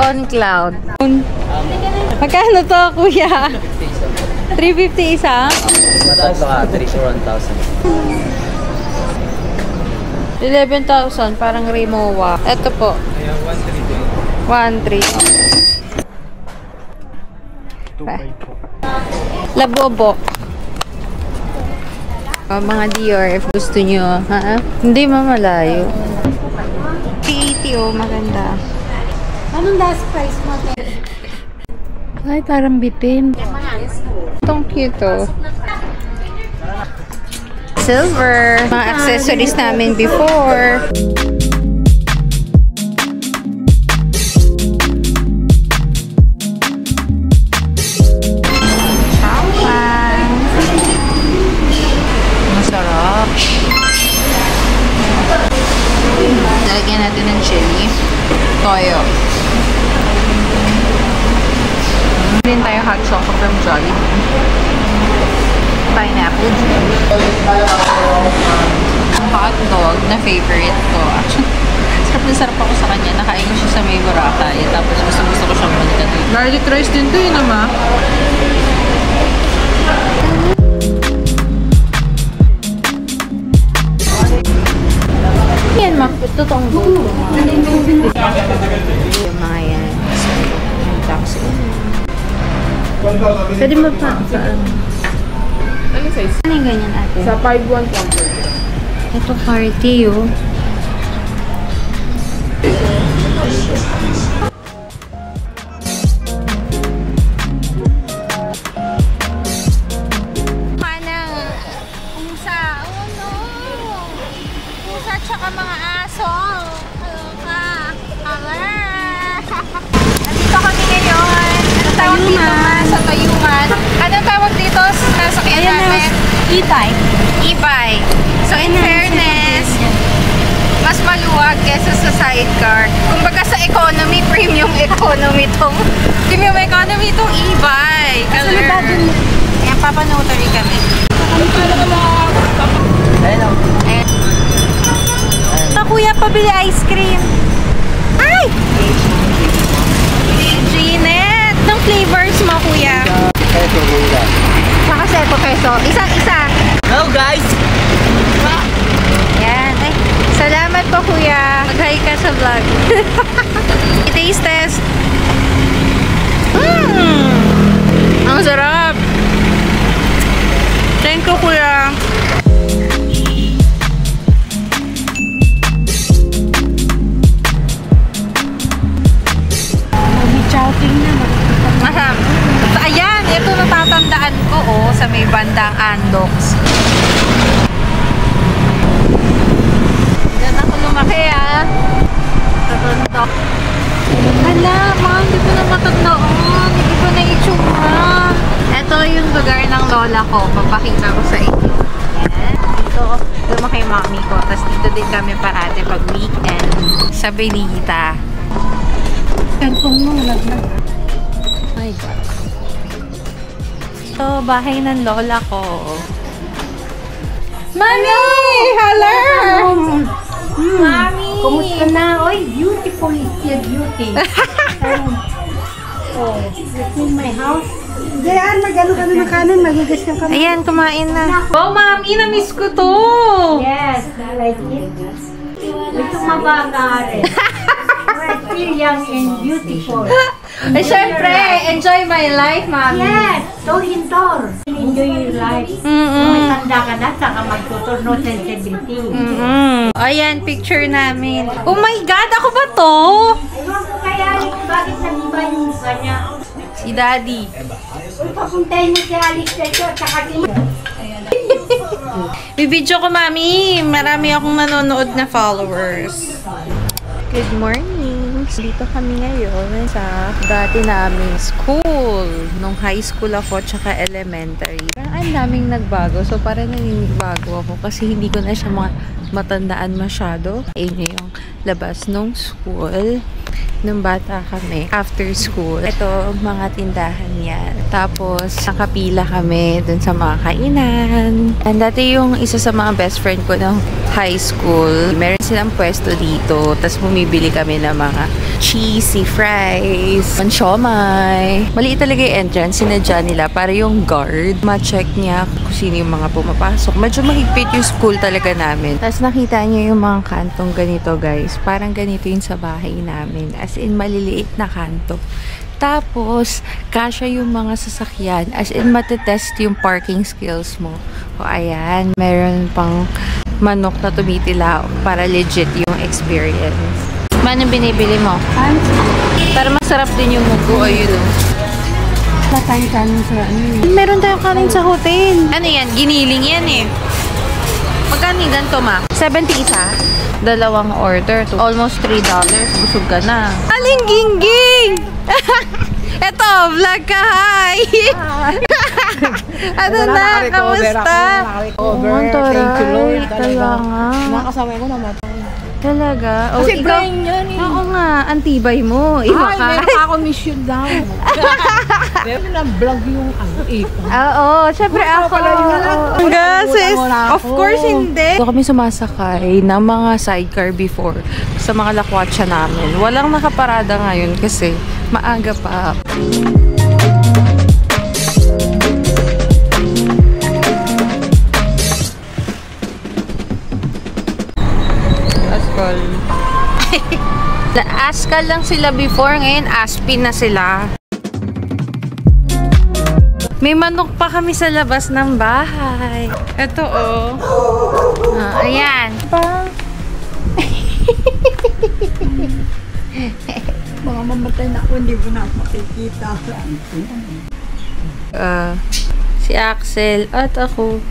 on cloud. Magkano to, kuya? 350 isa? Matatlo ka, 3 to 1,000. 11,000, parang Rimowa. Ito po. 1,300. Labobo. Mga Dior, if gusto nyo. Ha? Hindi mamalayo. 380, oh, maganda. Anong last price mo? Ay, parang bitin. Itong cute, oh. Silver. Mga accessories namin before. Masarap. Lalagyan natin ng chili. Toyo. Din tayo hot chocolate from Jollibee. Pineapple juice. Hot dog na favorite ko. Actually, sarap na sarap ako sa kanya. Nakain ko siya sa may Boracay. Tapos gusto ko siyang balikan. Garlic rice din to yun naman. Yan, totoong buto. Yung mga yan. Taxi. Pwede mo pa saan? Anong size? Ano yung ganyan ate? Sa 5'1 comfort. Ito party, oh. Manang pusa. Oh no! Pusa tsaka mga aso. Kaloka. Nandito kami ngayon. Anong tawag dito ma? Sa Tayuman. Anong tawag dito sa nasakyan namin? E-bike. E-bike. So in fairness, mas maluwag kesa sa sidecar. Kumbaga sa economy, premium economy tong e-bike. Ayan, papanotary kami. Ayun. Ito kuya, pabili ice cream. Ay! Jeanette! Anong flavors mo kuya? Peso, mula. Saka seto peso. Isa. Hello guys! Yan. Ay, salamat po kuya. Mag-hi ka sa vlog. I-taste test. Ang sarap. Thank you kuya. Shouting naman. Masam. So, ayan, ito natatandaan ko sa may bandang Andox. Diyan ako lumaki Tatanda. Hala, ma'am, di ko na matandaan. Hindi ko na itsura. Ito yung lugar ng lola ko. Papakita ko sa inyo. Ayan. Dito, lumaki mami ko. Tapos dito din kami parate pag weekend. Sa Benita. Cellphone mo, nalaglag. My God. Ito, bahay ng lola ko. Mami! Hello! Mami! Kumusta na? Oy, beautiful is still beauty. It's in my house. Diyan, mag-ano ka na ng kanin, magigas ka kami. Ayan, kumain na. Oh, Mami, na-miss ko to! Yes, I like it. Ito mabaga rin. We're still young and beautiful. Eh, syempre, enjoy my life, Mami. Yes, so indoor. Enjoy your life. May tanda ka na, saka magtuturno sensibility. Ayan, picture namin. Oh my God, ako ba to? Ewan ko kaya, bakit nag-iba yung mukha niya? Si Daddy. Uy, papuntahin mo si Alex dito, saka si... Bibidyo ko, Mami. Marami akong nanonood na followers. Good morning. Dito kami ngayon sa dati naming school. Nung high school ako, tsaka elementary. Parang ang daming nagbago. So, parang naninibago ako kasi hindi ko na siya matandaan masyado. Ayun yung labas nung school. Nung bata kami, after school. Ito, mga tindahan yan. Tapos, nakapila kami dun sa mga kainan. And dati yung isa sa mga best friend ko ng high school, meron silang pwesto dito. Tapos, bumibili kami ng mga cheesy fries, siomai. Maliit talaga yung entrance. Sinadya nila para yung guard, ma-check niya kung sino yung mga pumapasok. Medyo mahigpit yung school talaga namin. Tapos, nakita niyo yung mga kantong ganito, guys. Parang ganito yung sa bahay namin. As in, maliliit na kanto. Tapos, kasya yung mga sasakyan. As in, matetest yung parking skills mo. O, ayan. Meron pang manok na tumitila para legit yung experience. Ano binibili mo? Para masarap din yung mugo. O, yun o. Kanin sa Meron tayong kanin sa hotel. Ano yan? Giniling yan eh. Magkano yung ganito, ma? 70 isa? Dalawang order. Almost $3. Busog ka na. Aling gingging! Eto, vlog ka, hi! Ano na? Kamusta? Over. Thank you, Lord. Kaya nga. Nakasama ko namatay. Talaga? Kasi brain yan eh. Oo nga, antibay mo. Ay, Iba ka. meron pa ako mission down. Meron na vlog yung ipon. Oo, syempre ako. Gases. Of course, hindi. So, kami sumasakay ng mga sidecar before sa mga lakwatsa namin. Walang nakaparada ngayon kasi maaga pa. Askal. Askal lang sila before, ngayon Aspin na sila. May manok pa kami sa labas ng bahay. Ito oh. Ayan. Mga mamatay na ako, hindi mo na ako makikita. Si Axel at ako.